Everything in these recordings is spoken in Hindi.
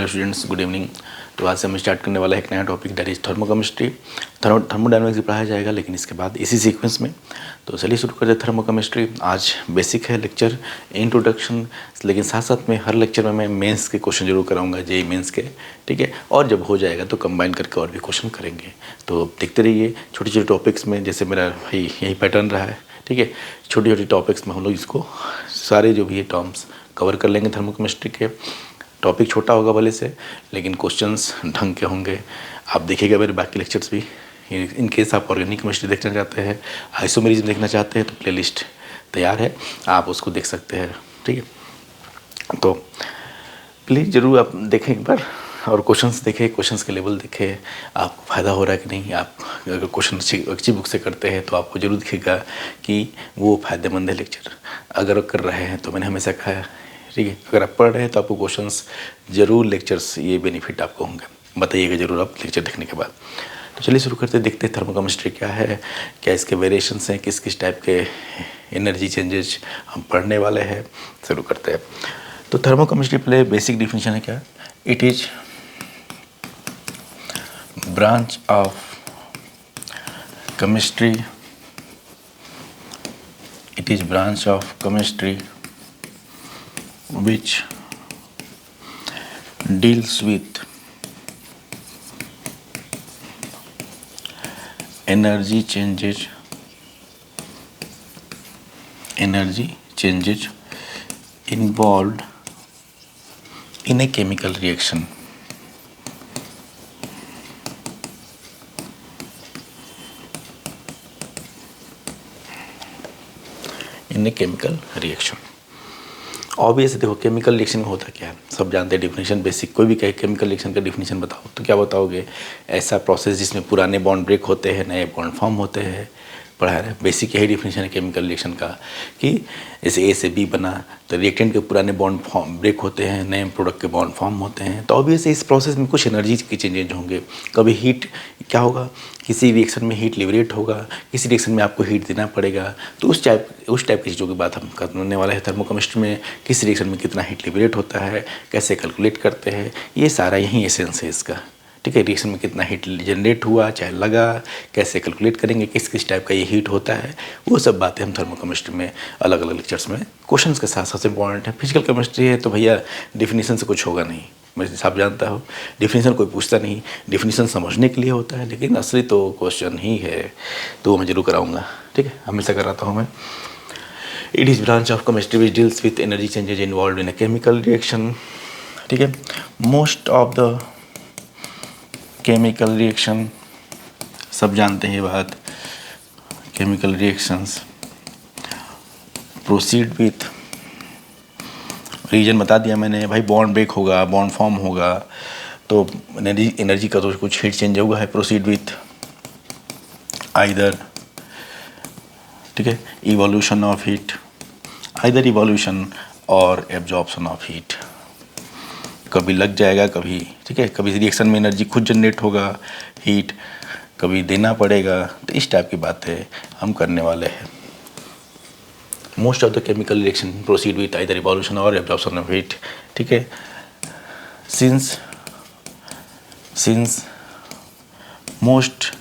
Hello students, good evening. तो आज से हम स्टार्ट करने वाला है एक नया topic, that is thermochemistry. Thermodynamics भी पढ़ाया जाएगा, लेकिन इसके बाद इसी सीक्वेंस में। तो चलिए शुरू करते हैं थर्मोकेमिस्ट्री। आज बेसिक है लेक्चर, इंट्रोडक्शन, लेकिन साथ साथ में हर लेक्चर में मैं मेंस के क्वेश्चन जरूर कराऊंगा, जेई मेंस के, ठीक है। और जब हो जाएगा तो कंबाइन करके और भी क्वेश्चन करेंगे। तो देखते रहिए छोटे छोटे टॉपिक्स में, जैसे मेरा भाई यही पैटर्न रहा है, ठीक है। छोटी छोटी टॉपिक्स में हम लोग इसको सारे जो भी है टर्म्स कवर कर लेंगे। थर्मोकेमिस्ट्री के टॉपिक छोटा होगा भले से, लेकिन क्वेश्चंस ढंग के होंगे। आप देखिएगा मेरे बाकी लेक्चर्स भी। इन केस आप ऑर्गेनिक केमिस्ट्री देखना चाहते हैं, आइसोमेरिज्म देखना चाहते हैं, तो प्लेलिस्ट तैयार है, आप उसको देख सकते हैं, ठीक है। तो प्लीज़ ज़रूर आप देखें एक बार, और क्वेश्चंस देखें, क्वेश्चंस के लेवल देखें, आपको फ़ायदा हो रहा है कि नहीं। आप अगर क्वेश्चन अच्छी बुक से करते हैं तो आपको ज़रूर दिखेगा कि वो फ़ायदेमंद है लेक्चर। अगर कर रहे हैं तो मैंने हमेशा कहा है, ठीक है, अगर आप पढ़ रहे हैं तो आपको क्वेश्चंस ज़रूर, लेक्चर्स ये बेनिफिट आपको होंगे, बताइएगा ज़रूर आप लेक्चर देखने के बाद। तो चलिए शुरू करते हैं, देखते हैं थर्मोकेमिस्ट्री क्या है, क्या इसके वेरिएशंस हैं, किस किस टाइप के एनर्जी चेंजेस हम पढ़ने वाले हैं। शुरू करते हैं। तो थर्मोकेमिस्ट्री पहले बेसिक डिफिनीशन है क्या? It is branch of chemistry, it is branch of chemistry which deals with energy changes involved in a chemical reaction. In a chemical reaction. Obvious देखो, केमिकल रिएक्शन में होता क्या है, सब जानते हैं डिफिनीशन बेसिक। कोई भी कहे केमिकल रिएक्शन का डिफिनीशन बताओ तो क्या बताओगे? ऐसा प्रोसेस जिसमें पुराने बॉन्ड ब्रेक होते हैं, नए बॉन्ड फॉर्म होते हैं। पढ़ा है बेसिक, यही डिफिनीशन है केमिकल रिएक्शन का, कि जैसे ए से बी बना तो रिएक्टेंट के पुराने बॉन्ड फॉर्म ब्रेक होते हैं, नए प्रोडक्ट के बॉन्ड फॉर्म होते हैं। तो ऑब्वियसली इस प्रोसेस में कुछ एनर्जी के चेंजेज होंगे। कभी हीट क्या होगा, किसी रिएक्शन में हीट लिबरेट होगा, किसी रिएक्शन में आपको हीट देना पड़ेगा। तो उस टाइप की चीज़ों की बात हम करने वाले हैं थर्मोकेमिस्ट्री में। किस रिएक्शन में कितना हीट लिबरेट होता है, कैसे कैलकुलेट करते हैं, ये सारा यही एसेंस है इसका, ठीक है। रिएक्शन में कितना हीट जनरेट हुआ, चाहे लगा, कैसे कैलकुलेट करेंगे, किस किस टाइप का ये हीट होता है, वो सब बातें हम थर्मोकेमिस्ट्री में अलग अलग लेक्चर्स में क्वेश्चंस के साथ साथ इंपॉर्टेंट है। फिजिकल केमिस्ट्री है तो भैया डिफिनीशन से कुछ होगा नहीं, मैं सब जानता हूँ। डिफिनीशन कोई पूछता नहीं, डिफिनीशन समझने के लिए होता है, लेकिन असली तो क्वेश्चन ही है, तो मैं जरूर कराऊंगा, ठीक है, हमेशा कराता हूँ मैं। It is branch of chemistry which deals with energy changes involve in a chemical reaction, ठीक है। Most of the chemical reaction, सब जानते हैं ये बात, chemical reactions proceed with, reason बता दिया मैंने भाई, बॉन्ड ब्रेक होगा, बॉन्ड फॉर्म होगा, तो एनर्जी का तो कुछ हीट चेंज होगा है। प्रोसीड विथ आइदर, ठीक है, evolution of heat, either evolution और एब्जॉर्प्शन ऑफ हीट। कभी लग जाएगा, कभी, ठीक है, कभी रिएक्शन में एनर्जी खुद जनरेट होगा, हीट कभी देना पड़ेगा। तो इस टाइप की बातें हम करने वाले हैं। Most of the chemical reaction proceed with either evolution और एब्जॉर्प्शन ऑफ हीट, ठीक है। Since most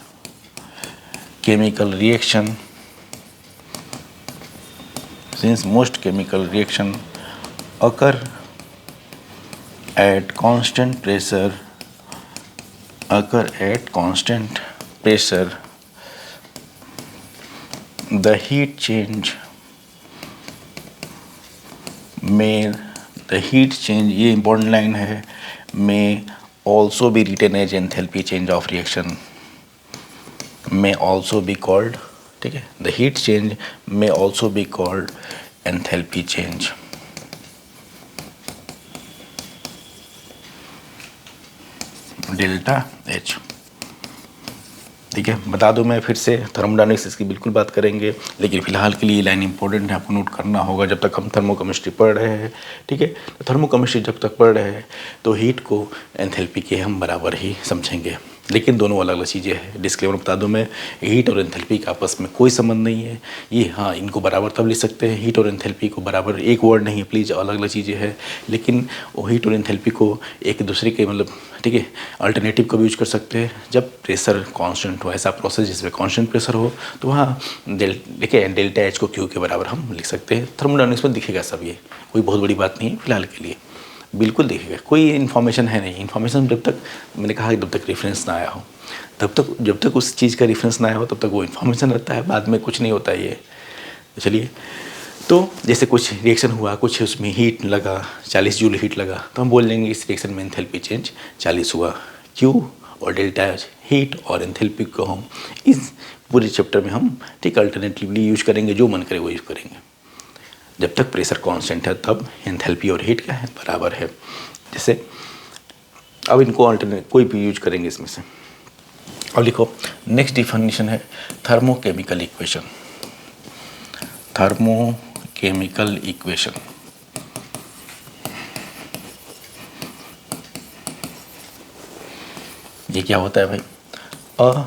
chemical reaction occur at constant pressure, the heat change ये important line है, may also be written as enthalpy change of reaction, may also be called, ठीक है, the heat change may also be called enthalpy change। Delta H, ठीक है। बता दूं मैं फिर से, थर्मोडायनामिक्स इसकी बिल्कुल बात करेंगे, लेकिन फिलहाल के लिए ये लाइन इंपॉर्टेंट है, आपको नोट करना होगा जब तक हम थर्मोकेमिस्ट्री पढ़ रहे हैं, ठीक है। तो थर्मोकेमिस्ट्री जब तक पढ़ रहे हैं तो हीट को एंथैल्पी के हम बराबर ही समझेंगे। लेकिन दोनों अलग अलग चीज़ें हैं। डिस्क्लेमर बता दूं मैं, हीट और एंथैल्पी का आपस में कोई संबंध नहीं है। ये हाँ, इनको बराबर तब लिख सकते हैं, हीट और एंथैल्पी को बराबर एक वर्ड नहीं है प्लीज़, अलग अलग चीज़ें हैं। लेकिन वो हीट और एंथैल्पी को एक दूसरे के मतलब ठीक है अल्टरनेटिव का भी यूज कर सकते हैं। जब प्रेशर कांस्टेंट हो, ऐसा प्रोसेस जिसमें कांस्टेंट प्रेशर हो, तो वहाँ देखिए डेल्टा एच को क्यू के बराबर हम लिख सकते हैं। थर्मोडायनामिक्स में दिखेगा सब, ये कोई बहुत बड़ी बात नहीं है फिलहाल के लिए, बिल्कुल दिखेगा, कोई इन्फॉर्मेशन है नहीं। इन्फॉर्मेशन जब तक मैंने कहा जब तक रेफरेंस ना आया हो, तब तक जब तक उस चीज़ का रेफरेंस ना आया हो तब तक वो इन्फॉर्मेशन रहता है, बाद में कुछ नहीं होता ये। तो चलिए, तो जैसे कुछ रिएक्शन हुआ, कुछ उसमें हीट लगा, 40 जूल हीट लगा, तो हम बोल देंगे इस रिएक्शन में एंथैल्पी चेंज 40 हुआ। क्यू और डेल्टा एच हीट और एंथैल्पी को हम इस पूरे चैप्टर में हम ठीक अल्टरनेटिवली यूज करेंगे, जो मन करे वो यूज करेंगे। जब तक प्रेशर कांस्टेंट है तब एंथैल्पी और हीट क्या है, बराबर है। जैसे अब इनको अल्टरनेट कोई भी यूज करेंगे इसमें से। अब लिखो, नेक्स्ट डिफिनेशन है थर्मोकेमिकल इक्वेशन। थर्मोकेमिकल इक्वेशन ये क्या होता है भाई? A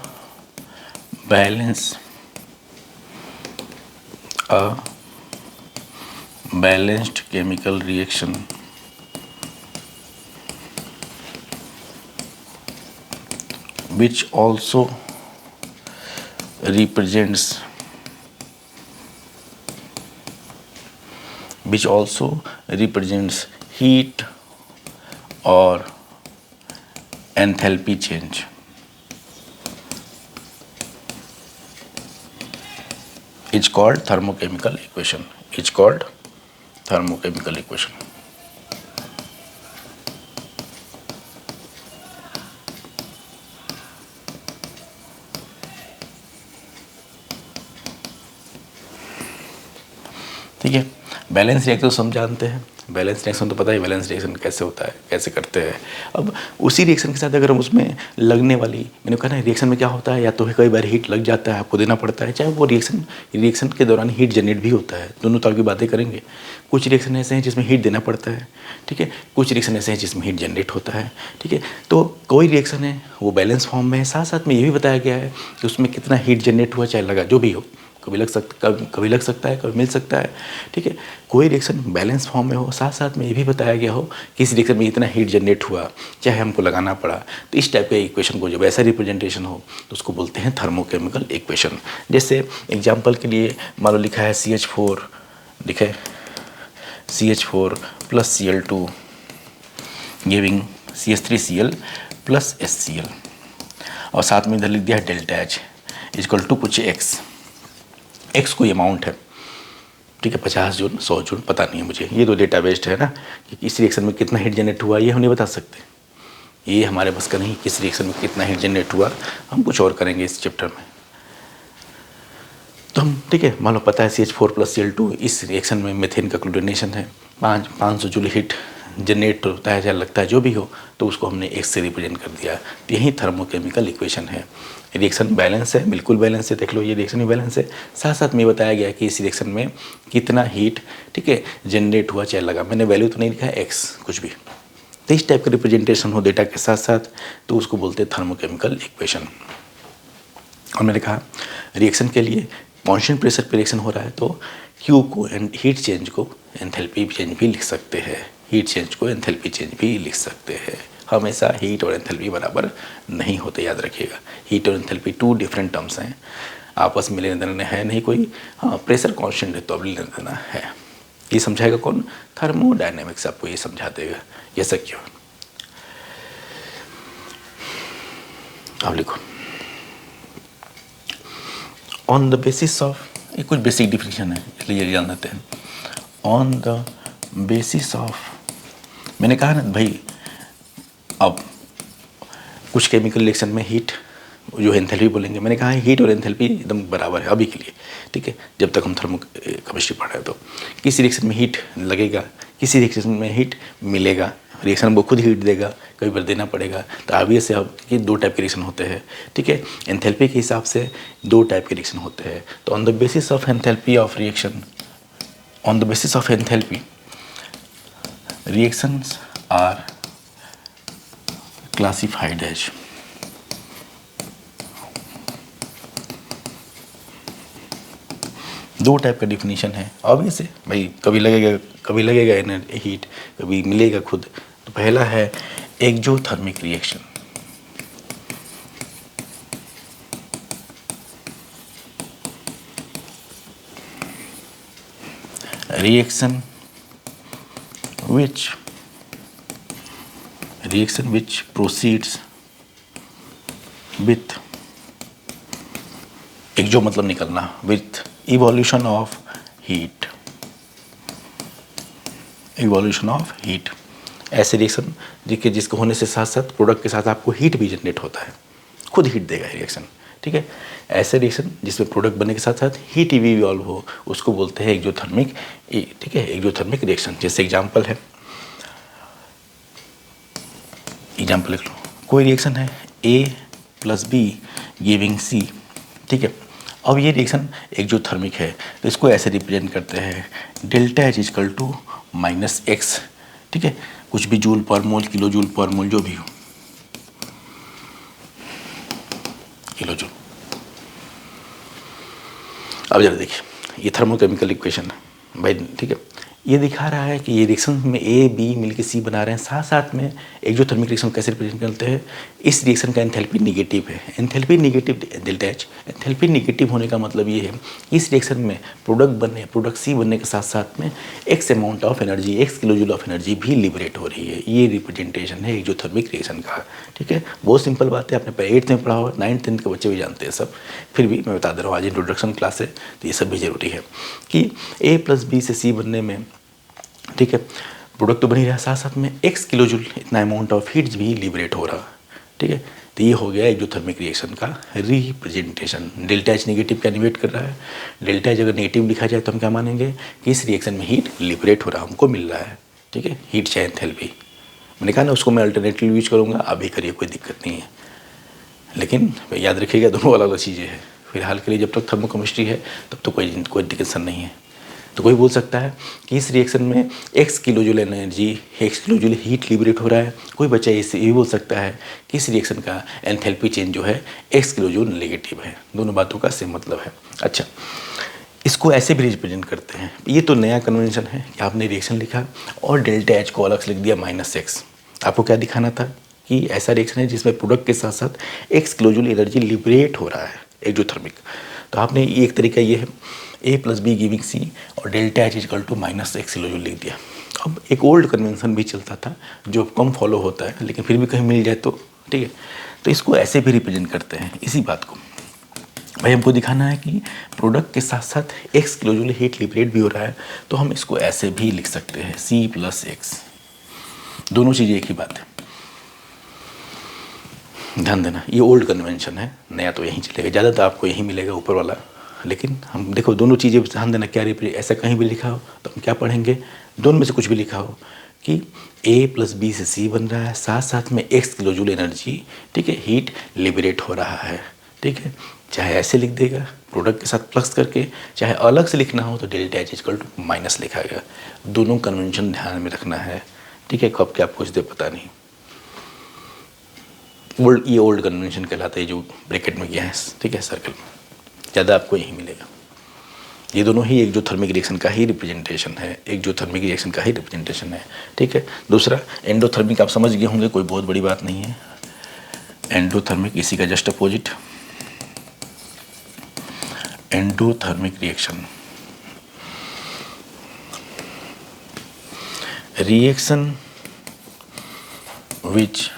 balanced chemical reaction which also represents heat or enthalpy change is called thermochemical equation. ठीक है, बैलेंस रिएक्शन तो हम जानते हैं, बैलेंस रिएक्शन तो पता है बैलेंस रिएक्शन कैसे होता है, कैसे करते हैं। अब उसी रिएक्शन के साथ अगर हम उसमें लगने वाली, मैंने कहा ना रिएक्शन में क्या होता है, या तो कई बार हीट लग जाता है, आपको देना पड़ता है, चाहे वो रिएक्शन के दौरान हीट जनरेट भी होता है, दोनों तरह की बातें करेंगे। कुछ रिएक्शन ऐसे हैं जिसमें हीट देना पड़ता है, ठीक है, कुछ रिएक्शन ऐसे हैं जिसमें हीट जनरेट होता है, ठीक है। तो कोई रिएक्शन है वो बैलेंस फॉर्म में है, साथ साथ में ये भी बताया गया है कि उसमें कितना हीट जनरेट हुआ, चाहे लगा जो भी हो, कभी लग सकता है, कभी मिल सकता है, ठीक है। कोई रिएक्शन बैलेंस फॉर्म में हो, साथ साथ में ये भी बताया गया हो कि इस रिएक्शन में इतना हीट जनरेट हुआ, चाहे हमको लगाना पड़ा। तो इस टाइप के इक्वेशन को जब ऐसा रिप्रेजेंटेशन हो तो उसको बोलते हैं थर्मोकेमिकल इक्वेशन। जैसे एग्जांपल के लिए मान लो लिखा है CH4, लिखा है CH4 plus Cl2 giving CH3Cl plus HCl, और साथ में इधर लिख दिया है डेल्टा H इक्वल टू कुछ एक्स कोई अमाउंट है, ठीक है, 50 जूल 100 जूल पता नहीं है मुझे, ये तो डेटा बेस्ड है ना, कि इस रिएक्शन में कितना हीट जनरेट हुआ ये हम नहीं बता सकते, ये हमारे बस का नहीं, किस रिएक्शन में कितना हीट जनरेट हुआ हम कुछ और करेंगे इस चैप्टर में। तो हम ठीक है, मान लो पता है CH4 प्लस Cl2 इस रिएक्शन में मीथेन का क्लोरीनेशन है, 500 जूल हीट जनरेट होता है, चाहे लगता है जो भी हो, तो उसको हमने एक्स से रिप्रेजेंट कर दिया। तो यही थर्मोकेमिकल इक्वेशन है। रिएक्शन बैलेंस है, बिल्कुल बैलेंस है, देख लो ये रिएक्शन भी बैलेंस है, साथ साथ में बताया गया कि इस रिएक्शन में कितना हीट ठीक है जनरेट हुआ, चाहे लगा, मैंने वैल्यू तो नहीं लिखा है एक्स कुछ भी। तो इस टाइप का रिप्रेजेंटेशन हो डेटा के साथ साथ, तो उसको बोलते हैं थर्मोकेमिकल इक्वेशन। और मैंने कहा रिएक्शन के लिए कांस्टेंट प्रेशर पे रिएक्शन हो रहा है तो क्यू को हीट चेंज को एंथैल्पी चेंज भी लिख सकते हैं, हीट चेंज को एंथैल्पी चेंज भी लिख सकते हैं। हमेशा हीट और एंथैल्पी बराबर नहीं होते, याद रखिएगा। हीट और एंथैल्पी 2 डिफरेंट टर्म्स हैं, आपस में लेने देना है नहीं कोई। हाँ, प्रेशर कांस्टेंट है तो अब लेने देना है। ये समझाएगा कौन? थर्मोडायनेमिक्स आपको ये समझा देगा। ये सब क्यों? अब लिखो, ऑन द बेसिस ऑफ, ये कुछ बेसिक डिफिनेशन है इसलिए ये जान लेते हैं। ऑन द बेसिस ऑफ, मैंने कहा ना भाई, अब कुछ केमिकल रिएक्शन में हीट जो एंथैल्पी बोलेंगे, मैंने कहा हीट और एंथैल्पी एकदम बराबर है अभी के लिए, ठीक है, जब तक हम थर्मोकेमिस्ट्री पढ़ रहे हैं। तो किसी रिएक्शन में हीट लगेगा, किसी रिएक्शन में हीट मिलेगा, रिएक्शन वो खुद हीट देगा, कई बार देना पड़ेगा। तो ऑब्वियस है अब कि 2 टाइप के रिएक्शन होते हैं, ठीक है। एंथैल्पी के हिसाब से 2 टाइप के रिएक्शन होते हैं। तो on the basis of enthalpy of reaction, on the basis of enthalpy reactions are classified as दो टाइप का डिफिनीशन है ऑब्वियस है भाई, कभी लगेगा हीट, कभी मिलेगा खुद। तो पहला है exothermic reaction, reaction which proceeds with, एक जो मतलब निकलना, with evolution of heat, ऐसे रिएक्शन जिसको होने से साथ साथ प्रोडक्ट के साथ आपको हीट भी जनरेट होता है, खुद हीट देगा रिएक्शन, ठीक है। ऐसे रिएक्शन जिसमें प्रोडक्ट बनने के साथ साथ हीट भी इवॉल्व हो उसको बोलते हैं एक्जोथर्मिक, ठीक है, एक्जोथर्मिक रिएक्शन। जैसे एग्जांपल लिख लो, कोई रिएक्शन है A + B गिविंग C, ठीक है। अब ये रिएक्शन एक्जोथर्मिक है तो इसको ऐसे रिप्रेजेंट करते हैं ΔH = -x, ठीक है, कुछ भी जूल पर मोल, किलो जूल पर मोल, जो भी हो, किलो जूल। अब जरा देखिए ये थर्मोकेमिकल इक्वेशन है भाई, ठीक है। ये दिखा रहा है कि ये रिएक्शन में A B मिलकर C बना रहे हैं, साथ साथ में एक्जोथर्मिक रिएक्शन कैसे रिप्रेजेंट करते हैं। इस रिएक्शन का एंथैल्पी निगेटिव है, enthalpy negative ΔH। Enthalpy negative होने का मतलब ये है कि इस रिएक्शन में प्रोडक्ट C बनने के साथ साथ में x amount of energy, x kilo joule of energy भी लिबरेट हो रही है। ये रिप्रेजेंटेशन है एक्जोथर्मिक रिएक्शन का, ठीक है। बहुत सिंपल बात है, आपने 8th में पढ़ा हो, 9th 10th के बच्चे भी जानते हैं सब, फिर भी मैं बता दे रहा हूँ, आज इंट्रोडक्शन क्लास है तो ये सब भी जरूरी है कि A + B से C बनने में, ठीक है, प्रोडक्ट तो बन ही रहा है, साथ साथ में x किलो जूल इतना अमाउंट ऑफ हीट भी लिबरेट हो रहा है, ठीक है। तो ये हो गया एक्जोथर्मिक रिएक्शन का रिप्रेजेंटेशन। ΔH निगेटिव का निवेट कर रहा है, ΔH अगर नेगेटिव लिखा जाए तो हम क्या मानेंगे कि इस रिएक्शन में हीट लिबरेट हो रहा है, हमको मिल रहा है, ठीक है, हीट चाहे एंथैल्पी। मैंने कहा ना उसको मैं अल्टरनेटिव यूज करूँगा, अभी करिए कोई दिक्कत नहीं है, लेकिन याद रखिएगा दोनों अलग अलग चीज़ें हैं। फिलहाल के लिए जब तक थर्मोकेमिस्ट्री है तब तो कोई दिक्कत नहीं है। तो कोई बोल सकता है कि इस रिएक्शन में x kilo joule energy, x kilo joule heat liberate हो रहा है। कोई बच्चा इससे ये बोल सकता है कि इस रिएक्शन का एंथैल्पी चेंज जो है x किलो जूल नेगेटिव है। दोनों बातों का सेम मतलब है। अच्छा, इसको ऐसे भी रिप्रेजेंट करते हैं, ये तो नया कन्वेंशन है कि आपने रिएक्शन लिखा और ΔH को अलग से लिख दिया -x। आपको क्या दिखाना था कि ऐसा रिएक्शन है जिसमें प्रोडक्ट के साथ साथ x kilo joule energy liberate हो रहा है, एक्जोथर्मिक। तो आपने एक तरीका ये है A + B गिविंग C और ΔH = -x किलो जूल लिख दिया। अब एक ओल्ड कन्वेंशन भी चलता था जो कम फॉलो होता है, लेकिन फिर भी कहीं मिल जाए तो ठीक है। तो इसको ऐसे भी रिप्रेजेंट करते हैं, इसी बात को भाई हमको दिखाना है कि प्रोडक्ट के साथ साथ x kilo joule heat liberate भी हो रहा है, तो हम इसको ऐसे भी लिख सकते हैं C + x। दोनों चीज़ें एक ही बात है, ध्यान देना। ये ओल्ड कन्वेंशन है, नया तो यहीं चलेगा, ज़्यादातर आपको यहीं मिलेगा ऊपर वाला। लेकिन हम देखो दोनों चीज़ें ध्यान देना, क्या ऐसा कहीं भी लिखा हो तो हम क्या पढ़ेंगे, दोनों में से कुछ भी लिखा हो कि A + B से C बन रहा है, साथ साथ में x किलो जूल एनर्जी, ठीक है, हीट लिबरेट हो रहा है, ठीक है। चाहे ऐसे लिख देगा प्रोडक्ट के साथ प्लस करके, चाहे अलग से लिखना हो तो ΔH = लिखा गया। दोनों कन्वेंशन ध्यान में रखना है, ठीक है। कब क्या पूछ दे पता नहीं। ये ओल्ड कन्वेंशन कहलाता है जो ब्रैकेट में किया है, ठीक है, सर्कल में, ज़्यादा आपको यही मिलेगा। ये दोनों ही एक्जोथर्मिक रिएक्शन का ही रिप्रेजेंटेशन है, एक्जोथर्मिक रिएक्शन का ही रिप्रेजेंटेशन है, ठीक है। दूसरा एंडोथर्मिक, आप समझ गए होंगे, कोई बहुत बड़ी बात नहीं है। एंडोथर्मिक इसी का just opposite, endothermic reaction, reaction which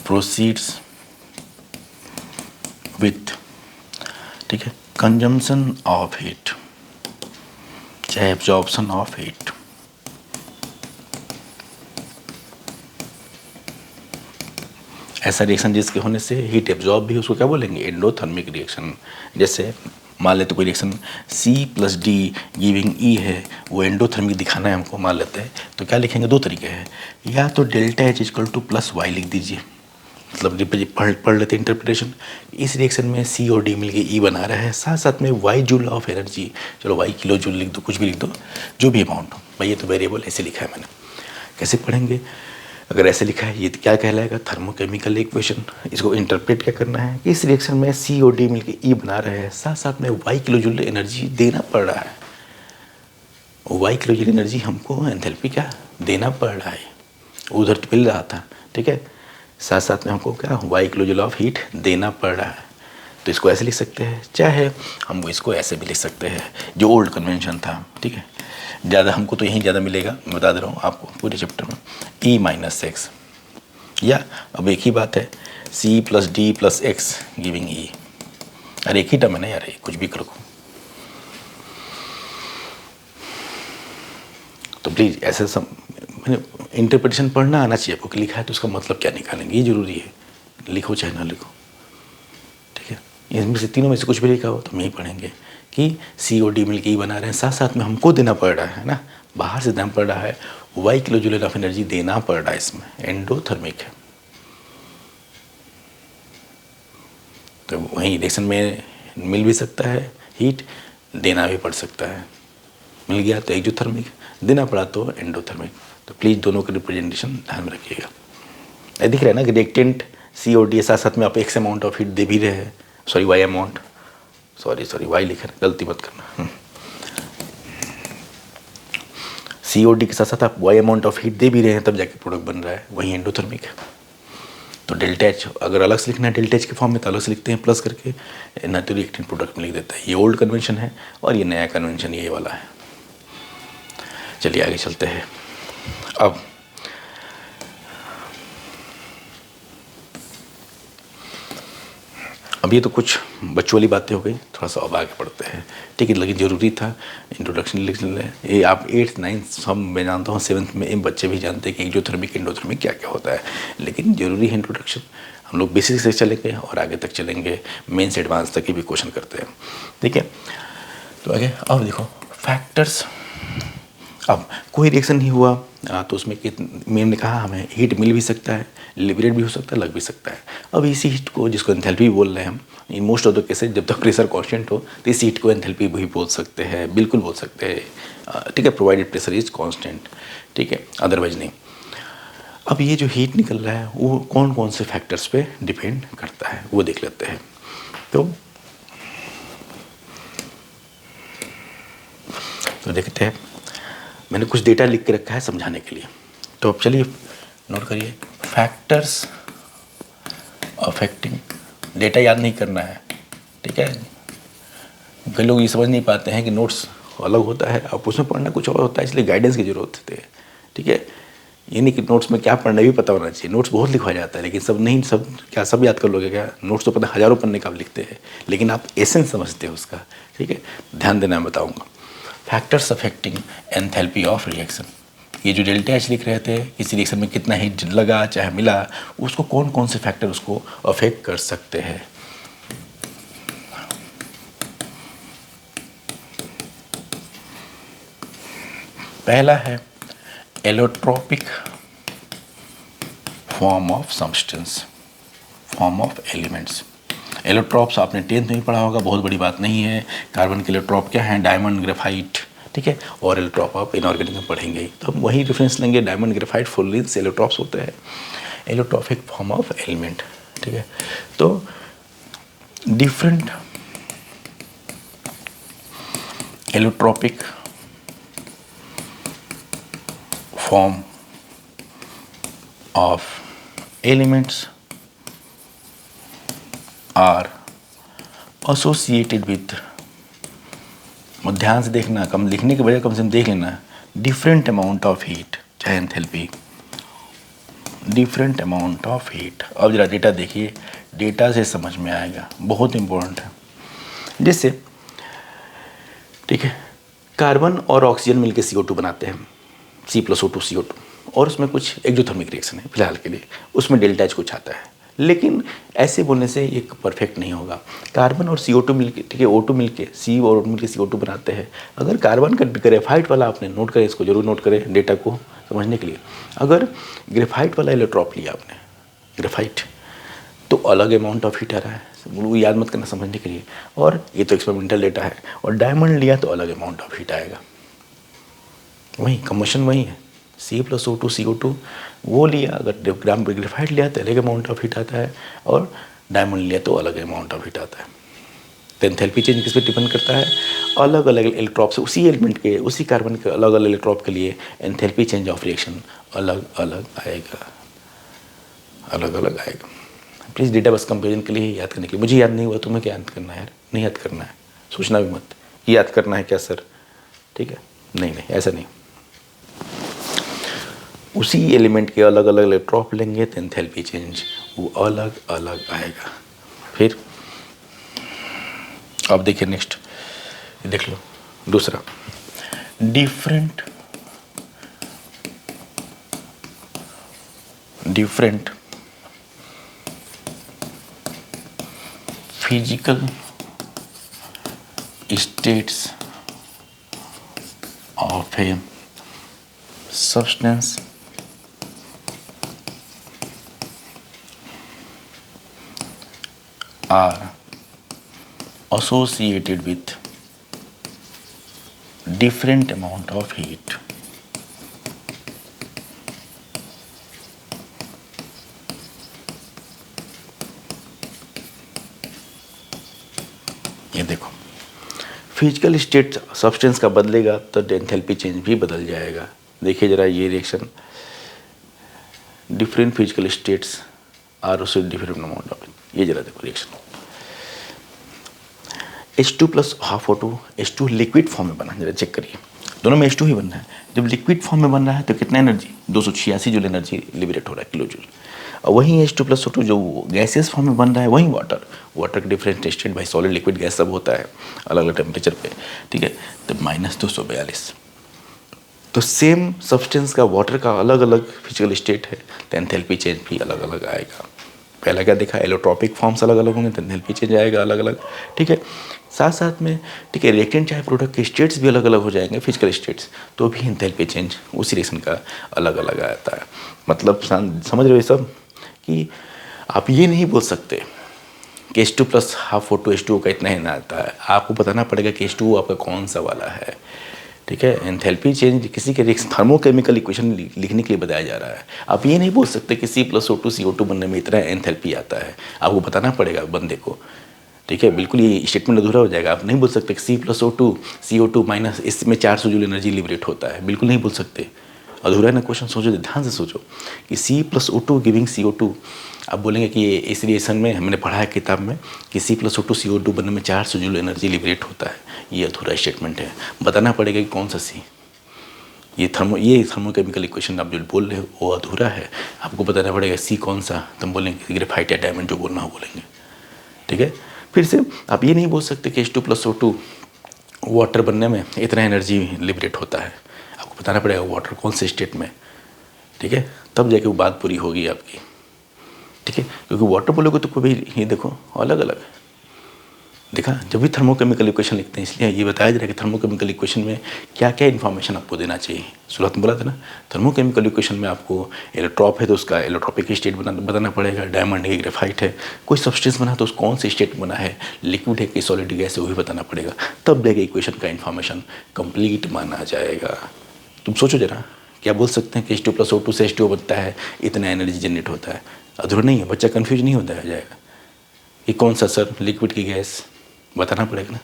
proceeds with, ठीक है, कंजम्पशन ऑफ हीट चाहे एब्जॉर्प्शन ऑफ हीट। ऐसा रिएक्शन जिसके होने से हीट एब्जॉर्ब भी, उसको क्या बोलेंगे, एंडोथर्मिक रिएक्शन। जैसे मान लेते कोई reaction C + D giving E है, वो एंडोथर्मिक दिखाना है हमको, मान लेते हैं तो क्या लिखेंगे, दो तरीके हैं, या तो ΔH = +y लिख दीजिए, मतलब पढ़ लेते इंटरप्रिटेशन। इस रिएक्शन में C और D मिलके E बना रहा है, साथ साथ में y जूल ऑफ एनर्जी, चलो y किलो जूल लिख दो, कुछ भी लिख दो, जो भी अमाउंट हो भाई, ये तो वेरिएबल ऐसे लिखा है मैंने। कैसे पढ़ेंगे, अगर ऐसे लिखा है ये क्या कहलाएगा, थर्मोकेमिकल इक्वेशन। इसको इंटरप्रेट क्या करना है कि इस रिएक्शन में सी और डी मिलकर ई बना रहे हैं, साथ साथ में वाई किलो जूल एनर्जी देना पड़ रहा है। वाई किलो जूल एनर्जी हमको एंथैल्पी क्या देना पड़ रहा है, उधर तो मिल रहा था, ठीक है, साथ साथ में हमको क्या Y kilo joule of heat देना पड़ रहा है। तो इसको ऐसे लिख सकते हैं, चाहे हम इसको ऐसे भी लिख सकते हैं जो ओल्ड कन्वेंशन था, ठीक है। ज़्यादा हमको तो यहीं ज़्यादा मिलेगा, मैं बता दे रहा हूँ आपको पूरे चैप्टर में, ई माइनस एक्स, या अब एक ही बात है C plus D plus X giving E. अरे एक ही टर्म है ना यार, कुछ भी कर। तो प्लीज़ ऐसे सब इंटरप्रिटेशन पढ़ना आना चाहिए आपको, कि लिखा है तो उसका मतलब क्या निकालेंगे, ये जरूरी है, लिखो चाहे ना लिखो, ठीक है। इसमें से तीनों में से कुछ भी लिखा हो तो हम यही पढ़ेंगे कि सी और डी मिलकर ई बना रहे हैं, साथ साथ में हमको देना पड़ रहा है ना, बाहर से देना पड़ रहा है, Y kilo joule of energy देना पड़ रहा है, इसमें एंडोथर्मिक है। तो वहीं रिएक्शन में मिल भी सकता है हीट, देना भी पड़ सकता है, मिल गया तो एक्जोथर्मिक, देना पड़ा तो एंडोथर्मिक। तो प्लीज़ दोनों का रिप्रेजेंटेशन ध्यान में रखिएगा। ये दिख रहा है ना कि रिएक्टेंट सी और डी साथ साथ में आप एक्स अमाउंट ऑफ हीट दे भी रहे हैं, sorry Y amount, sorry Y लिखा है, गलती मत करना। सी और डी के साथ साथ आप वाई अमाउंट ऑफ हीट दे भी रहे हैं, तब जाके प्रोडक्ट बन रहा है, वही एंडोथर्मिक है। तो डेल्टा एच अगर अलग से लिखना है डेल्टा एच के फॉर्म में तो अलग से लिखते हैं प्लस करके, ना तो रिएक्टेंट प्रोडक्ट में लिख देता है। ये ओल्ड कन्वेंशन है और ये नया कन्वेंशन ये वाला है। चलिए आगे चलते हैं। अब ये तो कुछ बच्चों वाली बातें हो गई, थोड़ा सा अब आगे पढ़ते हैं, ठीक है, लेकिन ज़रूरी था इंट्रोडक्शन लिख लें। ये आप 8th 9th सब मैं जानता हूँ, 7th में बच्चे भी जानते हैं कि एक्जोथर्मिक एंडोथर्मिक क्या क्या होता है, लेकिन ज़रूरी है इंट्रोडक्शन। हम लोग बेसिक से चलेंगे और आगे तक चलेंगे, मेन से एडवांस तक ही भी क्वेश्चन करते हैं, ठीक है। तो आगे अब देखो फैक्टर्स। अब कोई रिएक्शन नहीं हुआ तो उसमें मैम ने कहा हमें हीट मिल भी सकता है, लिबरेट भी हो सकता है, लग भी सकता है। अब इसी हीट को, जिसको एंथैल्पी बोल रहे हैं हम, in most of the cases जब तक प्रेशर कांस्टेंट हो तो इस हीट को एंथैल्पी भी बोल सकते हैं, बिल्कुल बोल सकते हैं, ठीक है, प्रोवाइडेड प्रेशर इज कांस्टेंट, ठीक है, अदरवाइज नहीं। अब ये जो हीट निकल रहा है वो कौन कौन से फैक्टर्स पे डिपेंड करता है वो देख लेते हैं। तो देखते हैं, मैंने कुछ डेटा लिख के रखा है समझाने के लिए, तो अब चलिए नोट करिए। फैक्टर्स अफेक्टिंग, डेटा याद नहीं करना है, ठीक है। कई लोग ये समझ नहीं पाते हैं कि नोट्स अलग होता है और उसमें पढ़ना कुछ और होता है, इसलिए गाइडेंस की जरूरत होती है, ठीक है। ये नहीं कि नोट्स में क्या पढ़ना भी पता होना चाहिए, नोट्स बहुत लिखवाया जाता है लेकिन सब नहीं, सब याद कर लोगे क्या? नोट्स तो पता हज़ारों पन्ने का आप लिखते हैं लेकिन आप एसेंस समझते हो उसका, ठीक है, ध्यान देना मैं बताऊँगा। Factors affecting enthalpy of reaction, ये जो डेल्टा एच लिख रहे थे, किसी रिएक्शन में कितना हीट लगा चाहे मिला, उसको कौन कौन से फैक्टर उसको अफेक्ट कर सकते हैं। पहला है allotropic form of substance, form of elements. Allotropes आपने 10th में ही पढ़ा होगा, बहुत बड़ी बात नहीं है। कार्बन के एलोट्रॉप क्या है? डायमंड, ग्रेफाइट, ठीक है, और एलोट्रॉप आप इनऑर्गेनिक में पढ़ेंगे ही, तो हम वही रेफरेंस लेंगे। डायमंड, ग्रेफाइट, फुल्लिन्स एलोट्रॉप्स होते हैं, एलोट्रॉपिक फॉर्म ऑफ एलिमेंट, ठीक है। तो different allotropic form of elements are associated with, ध्यान से देखना, कम लिखने के बजाय कम से कम देख लेना, डिफरेंट अमाउंट ऑफ हीट, चाहे enthalpy, different amount of heat. अब जरा डेटा देखिए, डेटा से समझ में आएगा, बहुत इंपॉर्टेंट है। जैसे ठीक है, कार्बन और ऑक्सीजन मिलकर CO2 बनाते हैं, C+O2 CO2, और उसमें कुछ एक्जोथर्मिक रिएक्शन है फिलहाल के लिए, उसमें डेल्टा एच कुछ आता है, लेकिन ऐसे बोलने से एक परफेक्ट नहीं होगा। कार्बन और CO2 मिलके, ठीक है, O2 मिलके C और मिलके CO2 बनाते हैं। अगर कार्बन का ग्रेफाइट वाला, आपने नोट करें, इसको जरूर नोट करें डेटा को समझने के लिए, अगर ग्रेफाइट वाला इलेक्ट्रॉप लिया आपने, ग्रेफाइट, तो अलग अमाउंट ऑफ हीट आ रहा है, वो याद मत करना समझने के लिए, और ये तो एक्सपेरिमेंटल डेटा है। और डायमंड लिया तो अलग अमाउंट ऑफ हीट आएगा, वही कंबशन वही है, C+O2 वो लिया, अगर ग्राम ग्रेफाइट लिया तो अलग अमाउंट ऑफ हीट आता है, और डायमंड लिया तो अलग अमाउंट ऑफ हीट आता है। तो एंथैल्पी चेंज किस पे डिपेंड करता है? अलग अलग इलेक्ट्रॉप से, उसी एलिमेंट के, उसी कार्बन के अलग अलग इलेक्ट्रॉप के लिए एंथैल्पी चेंज ऑफ रिएक्शन अलग अलग आएगा, अलग अलग आएगा। प्लीज़ डेटा बस कंपेरिजन के लिए याद करने के लिए, मुझे याद नहीं हुआ, तुम्हें क्या याद करना है यार? नहीं याद करना है, सोचना भी मत याद करना है क्या सर, ठीक है? नहीं नहीं, ऐसा नहीं। उसी एलिमेंट के अलग अलग इलेक्ट्रॉप लेंगे तो एंथैल्पी चेंज वो अलग अलग आएगा। फिर अब देखिए नेक्स्ट, देख लो दूसरा, different physical states of a substance are associated with different amount of heat. ये देखो, फिजिकल स्टेट सब्सटेंस का बदलेगा तो एंथैल्पी चेंज भी बदल जाएगा। देखिए जरा ये reaction, different physical states are also different amount of, ये जरा देखो reaction, H2 plus half O2, H2 liquid form में बना, जरा चेक करिए, दोनों में H2 ही बनना है। जब लिक्विड फॉर्म में बन रहा है तो कितना एनर्जी, 286 जूल एनर्जी लिबरेट हो रहा है, किलो जूल। और वहीं H2 प्लस O2 जो गैसेस फॉर्म में बन रहा है, वहीं वाटर का डिफरेंट स्टेट भाई, सॉलिड लिक्विड गैस सब होता है अलग अलग टेम्परेचर पे, ठीक है? तो -242, तो सेम सब्सटेंस का वाटर का अलग अलग फिजिकल स्टेट है, तो एंथैल्पी चेंज भी अलग अलग आएगा। पहला क्या देखा, एलोट्रॉपिक फॉर्म्स अलग अलग होंगे तो एंथैल्पी चेंज आएगा अलग अलग, ठीक है? साथ साथ में, ठीक है, रिएक्टेंट चाहे प्रोडक्ट के स्टेट्स भी अलग अलग हो जाएंगे, फिजिकल स्टेट्स, तो भी एंथैल्पी चेंज उसी रिएक्शन का अलग अलग आता है। मतलब समझ रहे हो ये सब, कि आप ये नहीं बोल सकते कि H2 plus half O2 H2O का इतना ही ना आता है, आपको बताना पड़ेगा कि H2O आपका कौन सा वाला है, ठीक है? एंथैल्पी चेंज किसी के रिएक्शन थर्मोकेमिकल इक्वेशन लिखने के लिए बताया जा रहा है। आप ये नहीं बोल सकते कि C+O2 CO2 बनने में इतना एंथैल्पी आता है, आपको बताना पड़ेगा बंदे को, ठीक है? बिल्कुल ये स्टेटमेंट अधूरा हो जाएगा। आप नहीं बोल सकते कि C+O2 CO2 माइनस इसमें 400 जूल एनर्जी लिबरेट होता है, बिल्कुल नहीं बोल सकते, अधूरा है ना क्वेश्चन। सोचो, ध्यान से सोचो कि C+O2 गिविंग CO2, आप बोलेंगे कि इस रिएक्शन में हमने पढ़ा है किताब में कि C+O2 CO2 बनने में 400 जूल एनर्जी लिबरेट होता है, ये अधूरा स्टेटमेंट है। बताना पड़ेगा कि कौन सा सी, ये थर्मोकेमिकल इक्वेशन आप जो बोल रहे हो वो अधूरा है, आपको बताना पड़ेगा सी कौन सा, तुम बोलेंगे ग्रेफाइट या डायमंड, जो बोलना हो बोलेंगे, ठीक है? फिर से आप ये नहीं बोल सकते कि H2 प्लस O2 वाटर बनने में इतना एनर्जी लिबरेट होता है, आपको बताना पड़ेगा वाटर कौन से स्टेट में, ठीक है? तब जाके वो बात पूरी होगी आपकी, ठीक है? क्योंकि वाटर बोलोगे तो कोई भी, ये देखो अलग अलग देखा, जब भी थर्मोकेमिकल इक्वेशन लिखते हैं, इसलिए ये बताया जा रहा है कि थर्मोकेमिकल इक्वेशन में क्या क्या इन्फॉर्मेशन आपको देना चाहिए। शुरुआत में बोला था ना, थर्मोकेमिकल इक्वेशन में आपको इलेक्ट्रॉप है तो उसका इलेक्ट्रॉपिक स्टेट बताना पड़ेगा, डायमंड है, ग्रेफाइट है, कोई सब्सटेंस बना तो कौन से स्टेट बना है, लिक्विड है कि सॉलिड गैस है, वो भी बताना पड़ेगा, तब जाके इक्वेशन का इन्फॉर्मेशन कंप्लीट माना जाएगा। तुम सोचो जरा, क्या बोल सकते हैं कि H2 प्लस O2 से H2O बनता है, इतना एनर्जी जनरेट होता है, अधूरा नहीं है, बच्चा कन्फ्यूज नहीं होता है जाएगा कि कौन सा सर लिक्विड की गैस, बताना पड़ेगा ना,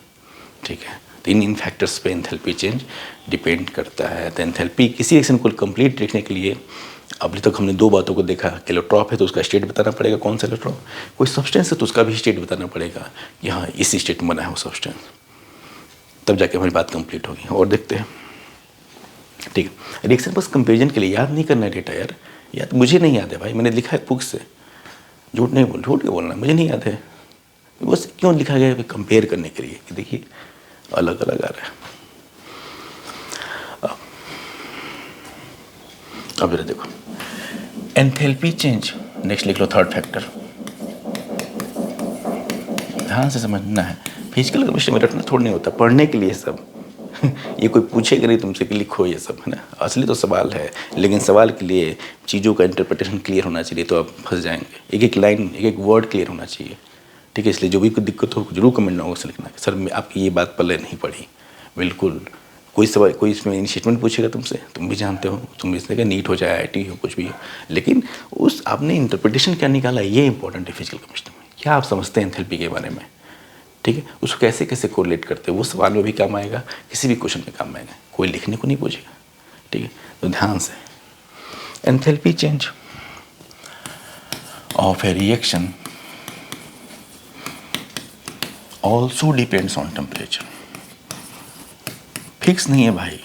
ठीक है? तो इन फैक्टर्स पे एंथैल्पी चेंज डिपेंड करता है। तो एंथैल्पी किसी रिएक्शन को कंप्लीट देखने के लिए अभी तक हमने दो बातों को देखा कि इलेक्ट्रॉप है तो उसका स्टेट बताना पड़ेगा, कौन सा इलेक्ट्रॉप, कोई सब्सटेंस है तो उसका भी स्टेट बताना पड़ेगा कि हाँ इसी स्टेट में बना है वो सब्सटेंस, तब जाके हमारी बात कंप्लीट होगी। और देखते हैं, ठीक है? रिएक्शन बस कंपेरिजन के लिए याद नहीं करना है डेटा यार, याद मुझे नहीं याद है भाई, मैंने लिखा है बुक से, झूठ के बोलना, मुझे नहीं याद है, बस क्यों लिखा गया है कंपेयर करने के लिए कि देखिए अलग अलग आ रहा है। अब जरा देखो एंथैल्पी चेंज, नेक्स्ट लिख लो थर्ड फैक्टर, ध्यान से समझना है, फिजिकल केमिस्ट्री में रटना थोड़ा नहीं होता, पढ़ने के लिए सब ये कोई पूछेगा नहीं तुमसे कि लिखो ये सब, है ना? असली तो सवाल है, लेकिन सवाल के लिए चीज़ों का इंटरप्रिटेशन क्लियर होना चाहिए, तो आप फंस जाएंगे, एक एक लाइन एक एक वर्ड क्लियर होना चाहिए, ठीक है? इसलिए जो भी कोई दिक्कत हो जरूर कमेंट बॉक्स में लिखना कि सर मैं आपकी ये बात पहले नहीं पढ़ी, बिल्कुल कोई सवाल, कोई इसमें स्टेटमेंट पूछेगा तुमसे, तुम भी जानते हो, तुम भी इसलिए नीट हो जाए, IIT हो, कुछ भी हो, लेकिन उस आपने इंटरप्रिटेशन क्या निकाला, ये इंपॉर्टेंट है फिजिकल केमिस्ट्री में। क्या आप समझते हैं एंथैल्पी के बारे में, ठीक है, उसको कैसे कैसे कोरिलेट करते हैं, वो सवाल में भी काम आएगा, किसी भी क्वेश्चन में काम आएगा, कोई लिखने को नहीं पूछेगा, ठीक है। तो ध्यान से, enthalpy change of A reaction also depends on temperature. Fix नहीं है भाई,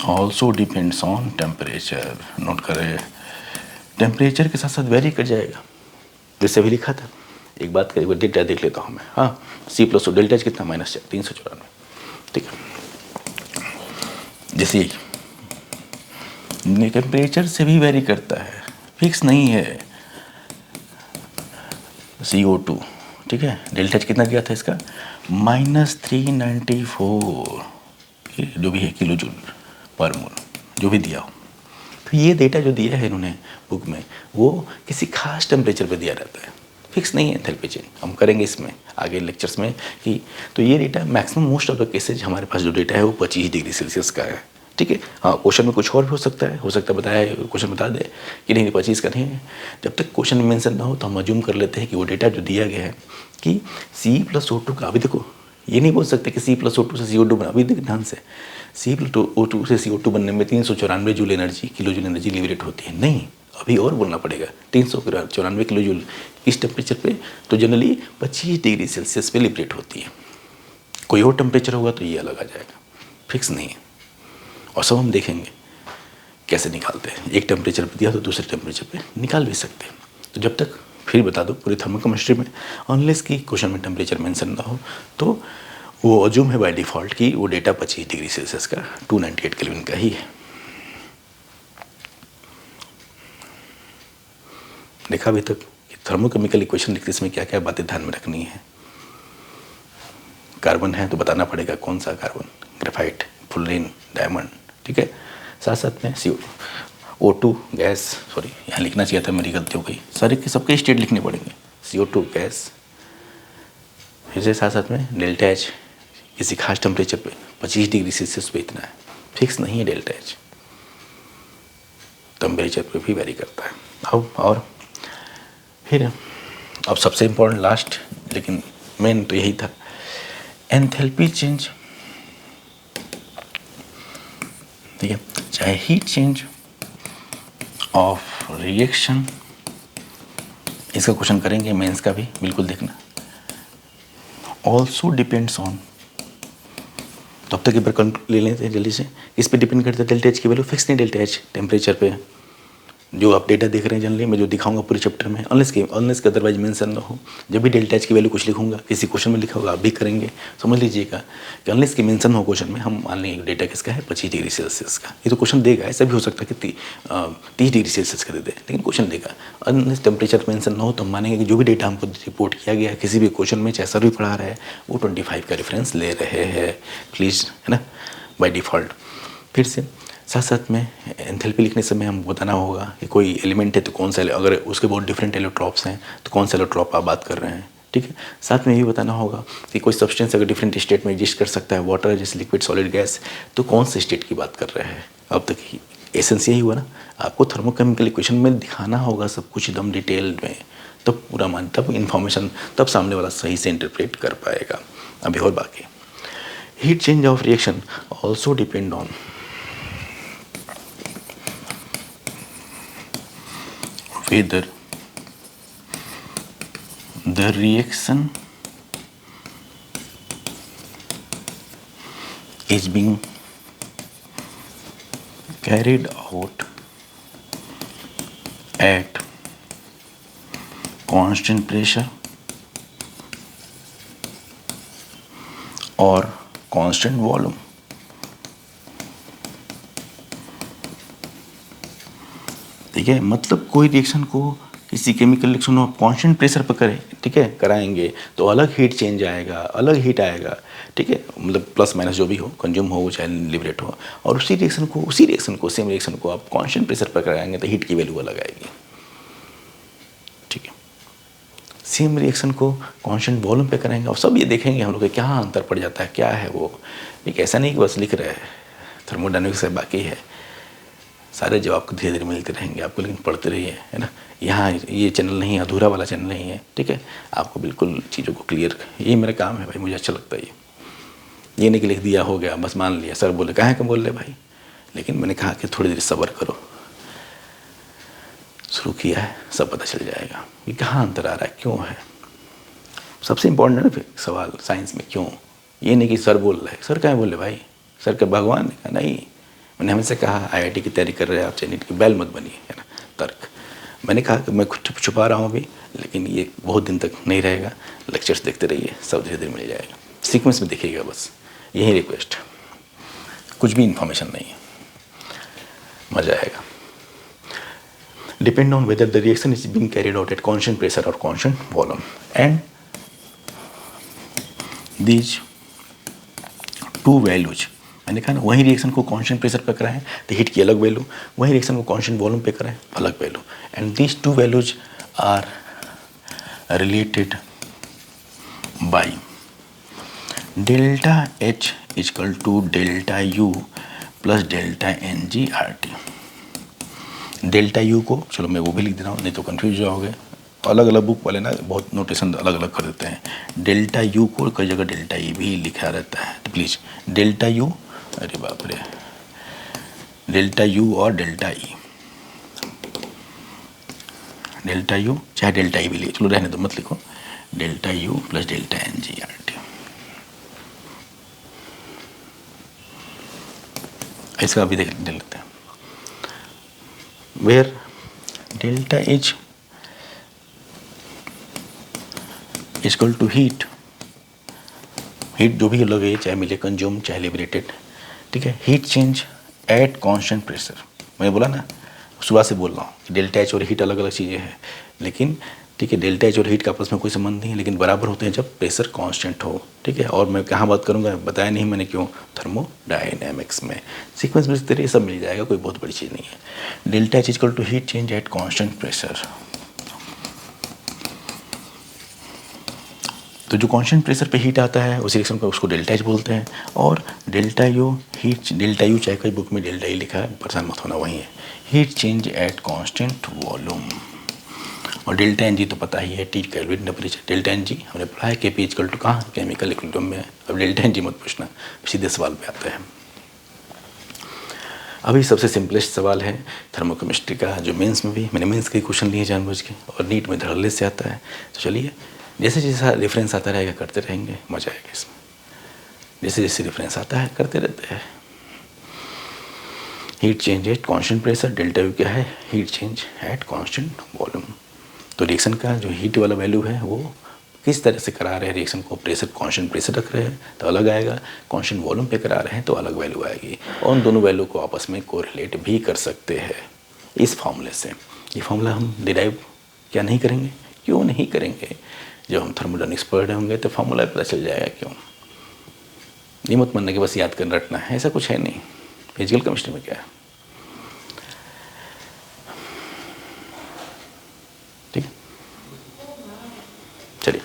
also depends on temperature. Note करें, टेम्परेचर के साथ साथ वेरी कर जाएगा। जैसे अभी लिखा था, एक बात करें, डेल्टा देख लेता हूँ मैं, हाँ, C+2 डेल्टा एच कितना, -394, ठीक है। जैसे टेम्परेचर से भी वेरी करता है, फिक्स नहीं है। CO2, ठीक है, डेल्टा एच कितना दिया था इसका, -394, जो भी है किलो जूल पर मोल, जो भी दिया हो। तो ये डेटा जो दिया है इन्होंने बुक में, वो किसी खास टेम्परेचर पे दिया रहता है, फिक्स नहीं है एंथैल्पी चेंज। हम करेंगे इसमें आगे लेक्चर्स में कि, तो ये data maximum most of the cases हमारे पास जो डेटा है वो 25 डिग्री सेल्सियस का है, ठीक है। हाँ, क्वेश्चन में कुछ और भी हो सकता है बताया है, क्वेश्चन बता दे कि नहीं 25 का नहीं है। जब तक क्वेश्चन में मेंशन ना हो तो हम अज्यूम कर लेते हैं कि वो डेटा जो दिया गया है कि C+O2 का, अभी देखो ये नहीं बोल सकते कि C+O2 से CO2 बना, अभी देख ध्यान से, C+O2 से CO2 बनने में 394 joule energy, kilo joule energy liberate होती है, नहीं, अभी और बोलना पड़ेगा, 394 किलो जूल इस टेम्परेचर पे तो जनरली 25 डिग्री सेल्सियस पे लिबरेट होती है। कोई और टेम्परेचर होगा तो ये अलग आ जाएगा, फिक्स नहीं है। और सब हम देखेंगे कैसे निकालते हैं, एक टेम्परेचर पे दिया तो दूसरे टेम्परेचर पे निकाल भी सकते हैं। तो जब तक, फिर बता दो, पूरी थर्मोकेमिस्ट्री में अनलेस की क्वेश्चन में टेम्परेचर मेंशन ना हो तो वो अज्यूम है बाय डिफ़ॉल्ट कि वो डेटा 25 डिग्री सेल्सियस का 298 केल्विन का ही है। देखा अभी तक थर्मोकेमिकल इक्वेशन लिखते इसमें क्या क्या बातें ध्यान में रखनी है। कार्बन है तो बताना पड़ेगा कौन सा कार्बन, ग्रेफाइट, फुलरेन, डायमंड, ठीक है। साथ साथ में CO2 गैस, सॉरी यहाँ लिखना चाहिए था, मेरी गलती हो गई, सारे के सबके स्टेट लिखने पड़ेंगे। CO2 गैस, फिर से साथ साथ में डेल्टा एच किसी खास टेम्परेचर पे 25 डिग्री सेल्सियस पे इतना है, फिक्स नहीं है डेल्टा एच, टेम्परेचर पे भी वेरी करता है। अब और फिर अब सबसे इम्पोर्टेंट लास्ट, लेकिन मेन तो यही था, एंथैल्पी चेंज, ठीक है, चाहे हीट चेंज ऑफ रिएक्शन, इसका क्वेश्चन करेंगे मेंस का भी, बिल्कुल देखना। ऑल्सो डिपेंड्स ऑन, तब तक एक बार ले लेते हैं जल्दी से, इस पे डिपेंड करता है डेल्टा एच की वैल्यू, फिक्स नहीं डेल्टा एच टेम्परेचर पे, जो आप डेटा देख रहे हैं जनरली मैं जो दिखाऊंगा पूरे चैप्टर में, अनलेस के अदरवाइज मेंशन ना हो, जब भी डेल्टा एच की वैल्यू कुछ लिखूंगा, किसी क्वेश्चन में लिखा होगा, आप भी करेंगे, समझ लीजिएगा कि अनलेस की मेंशन हो क्वेश्चन में, हम मान लेंगे डेटा किसका है 25 डिग्री सेल्सियस का, ये तो क्वेश्चन देगा, ऐसा भी हो सकता है कि 30 डिग्री सेल्सियस का दे दे, लेकिन क्वेश्चन देगा। अनलेस टेम्परेचर मेंशन ना हो तो हम मानेंगे कि जो भी डेटा हमको रिपोर्ट किया गया है किसी भी क्वेश्चन में, चाहे सर भी पढ़ा रहा है, वो 25 का रेफरेंस ले रहे हैं प्लीज़, है ना, बाई डिफ़ॉल्ट। फिर से साथ साथ में एंथैल्पी लिखने समय हम बताना होगा कि कोई एलिमेंट है तो कौन सा, अगर उसके बहुत डिफरेंट एलोट्रॉप्स हैं तो कौन सा एलोट्रॉप आप बात कर रहे हैं, ठीक है। साथ में ये भी बताना होगा कि कोई सब्सटेंस अगर डिफरेंट स्टेट में एग्जिस्ट कर सकता है, वाटर जैसे लिक्विड, सॉलिड, गैस, तो कौन से स्टेट की बात कर रहे हैं। अब तक एसेंस यही हुआ ना, आपको थर्मोकेमिकल इक्वेशन में दिखाना होगा सब कुछ एकदम डिटेल में, तब पूरा मान, तब इन्फॉर्मेशन, तब सामने वाला सही से इंटरप्रेट कर पाएगा। अभी और बाकी, heat change of reaction also depend on whether the reaction is being carried out at constant pressure or constant volume। ठीक है, मतलब कोई रिएक्शन को, किसी केमिकल रिएक्शन को कांस्टेंट प्रेशर पर करें, ठीक है, कराएंगे तो अलग हीट चेंज आएगा, अलग हीट आएगा, ठीक है, मतलब प्लस माइनस जो भी हो, कंज्यूम हो चाहे लिबरेट हो, और उसी रिएक्शन को सेम रिएक्शन को आप कांस्टेंट प्रेशर पर कराएंगे तो हीट की वैल्यू अलग आएगी, ठीक है। सेम रिएक्शन को कांस्टेंट वॉल्यूम पे करेंगे और सब ये देखेंगे हम लोग कि क्या अंतर पड़ जाता है, क्या है वो। एक ऐसा नहीं कि बस लिख रहे हैं, थर्मोडायनेमिक्स से बाकी है, सारे जवाब को धीरे धीरे मिलते रहेंगे आपको, लेकिन पढ़ते रहिए, है ना। यहाँ ये चैनल नहीं, अधूरा वाला चैनल नहीं है, ठीक है। आपको बिल्कुल चीज़ों को क्लियर, यही मेरा काम है भाई, मुझे अच्छा लगता है ये नहीं कि लिख दिया हो गया बस मान लिया, सर बोले कहाँ का बोल रहे भाई, लेकिन मैंने कहा कि थोड़ी देर सब्र करो, शुरू किया है, सब पता चल जाएगा कि कहाँ अंतर आ रहा है, क्यों है। सबसे इम्पोर्टेंट है ना फिर सवाल साइंस में, क्यों। ये नहीं कि सर बोल रहे हैं, सर कहाँ बोल रहे भाई, सर का भगवान ने कहा नहीं। मैंने हमेशा कहा IIT की तैयारी कर रहे हैं आप, चाहे नीट की बैल मत बनिए, है ना, तर्क। मैंने कहा कि मैं कुछ छुपा रहा हूँ अभी, लेकिन ये बहुत दिन तक नहीं रहेगा, लेक्चर्स देखते रहिए, सब धीरे धीरे मिल जाएगा, सीक्वेंस में देखिएगा, बस यही रिक्वेस्ट, कुछ भी इंफॉर्मेशन नहीं है, मज़ा आएगा। Depend on whether the reaction is being carried out at constant pressure or constant volume, and these two values, मैंने कहा ना वही रिएक्शन को कांस्टेंट प्रेशर पे कराएं तो हीट की अलग वैल्यू, वही रिएक्शन को कांस्टेंट वॉल्यूम पे कराएं अलग value, and these two values are related by delta H equal to delta U plus delta NG/RT। Delta U को चलो मैं वो भी लिख दे रहा हूँ, नहीं तो कन्फ्यूज जाओगे, अलग अलग बुक वाले ना बहुत नोटेशन अलग अलग कर देते हैं। डेल्टा यू को कई जगह डेल्टा ई भी लिखा रहता है, तो प्लीज़ डेल्टा यू, अरे बाप रे, डेल्टा यू और डेल्टा ई, डेल्टा यू चाहे डेल्टा ई भी लिखे, चलो रहने दो मत लिखो, delta U plus delta NG/RT। इसका अभी देख लेते हैं, where delta H equal to heat जो भी लगे, चाहे मिले कंज्यूम चाहे लिबरेटेड, ठीक है। Heat change at constant pressure, मैं बोला ना सुबह से बोल रहा हूँ कि डेल्टा H और हीट अलग अलग चीज़ें हैं, लेकिन ठीक है डेल्टा H और हीट का आपस में कोई संबंध नहीं है, लेकिन बराबर होते हैं जब प्रेशर कांस्टेंट हो, ठीक है। और मैं कहाँ बात करूँगा बताया नहीं मैंने, क्यों, थर्मोडायनेमिक्स में, सीक्वेंस में इस तरह सब मिल जाएगा, कोई बहुत बड़ी चीज़ नहीं है। Delta H equal to heat change at constant pressure, तो जो कांस्टेंट प्रेशर पे हीट आता है उस रिएक्शन को उसको डेल्टा H बोलते हैं, और delta U heat, delta U चाहे कई बुक में डेल्टा ई लिखा है, परेशान मत होना, वही है heat change at constant volume. और डेल्टा एन जी तो पता ही है, T kelvin temperature, delta N G हमने पढ़ा है के पी इक्वल टू कहाँ, केमिकल इक्विलिब्रियम में। अब डेल्टा एन जी मत पूछना, सीधे सवाल पे आता है। अभी सबसे सिंपलेस्ट सवाल है थर्मोकेमिस्ट्री का, जो मेंस में भी मैंने मेंस के क्वेश्चन लिए जानबूझ के, और नीट में धड़ल्ले से आता है। तो चलिए जैसे जैसा रेफरेंस आता रहेगा करते रहेंगे, मजा आएगा इसमें, जैसे जैसे रेफरेंस आता है करते रहते हैं। Heat change at constant pressure, delta U क्या है, heat change at constant volume. तो रिएक्शन का जो हीट वाला वैल्यू है वो किस तरह से करा रहे हैं रिएक्शन को, प्रेशर कांस्टेंट प्रेशर रख रहे हैं तो अलग आएगा, कांस्टेंट वॉल्यूम पे करा रहे हैं तो अलग वैल्यू आएगी, और उन दोनों वैल्यू को आपस में कोरिलेट भी कर सकते हैं इस फॉर्मूले से। ये फॉर्मूला हम डिराइव क्या नहीं करेंगे, क्यों नहीं करेंगे, जब हम थर्मोडायनेमिक्स पढ़ रहे होंगे तो फॉर्मूला पता चल जाएगा क्यों। ये मत मानना कि बस याद कर रटना है, ऐसा कुछ है नहीं। फिजिकल केमिस्ट्री में क्या है, ठीक है। चलिए